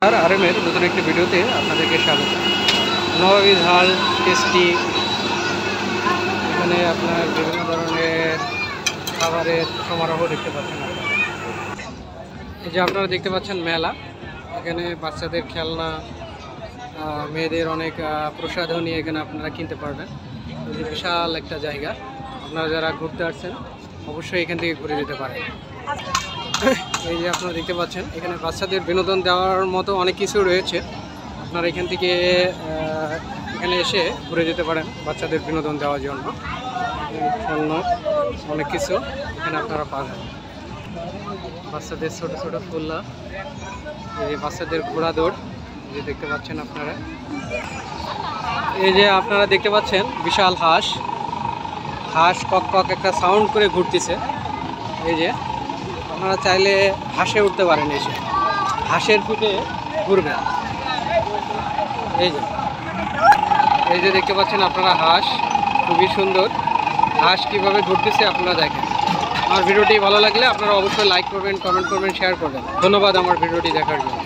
আর আরএমের নতুন একটি ভিডিওতে আপনাদেরকে স্বাগত। নবাবী ঝাল টেস্টি, এখানে আপনার বিভিন্ন ধরনের খাবারের সমারোহ দেখতে পাচ্ছেন আপনারা। এই যে আপনারা দেখতে পাচ্ছেন মেলা, এখানে বাচ্চাদের খেলনা, মেয়েদের অনেক প্রসাধনী এখানে আপনারা কিনতে পারবেন। বিশাল একটা জায়গা, আপনারা যারা ঘুরতে আসছেন অবশ্যই এখান থেকে ঘুরে যেতে পারেন। এই যে আপনারা দেখতে পাচ্ছেন এখানে বাচ্চাদের বিনোদন দেওয়ার মতো অনেক কিছু রয়েছে। আপনারা এখান থেকে এখানে এসে ঘুরে যেতে পারেন বাচ্চাদের বিনোদন দেওয়ার জন্য। খেলনা অনেক কিছু এখানে আপনারা পাবেন। বাচ্চাদের ছোট ছোট ফুল্লা, এই যে বাচ্চাদের ঘোড়া দৌড় যে দেখতে পাচ্ছেন আপনারা। এই যে আপনারা দেখতে পাচ্ছেন বিশাল হাঁস, হাঁস কক কক একটা সাউন্ড করে ঘুরতেছে। এই যে আপনারা চাইলে হাঁসে উঠতে পারেন, এসে হাঁসের পিঠে ঘুরবেন। এই যে দেখতে পাচ্ছেন আপনারা হাঁস, খুবই সুন্দর হাঁস কীভাবে ঘুরতেছে আপনারা দেখেন। আমার ভিডিওটি ভালো লাগলে আপনারা অবশ্যই লাইক করবেন, কমেন্ট করবেন, শেয়ার করবেন। ধন্যবাদ আমার ভিডিওটি দেখার জন্য।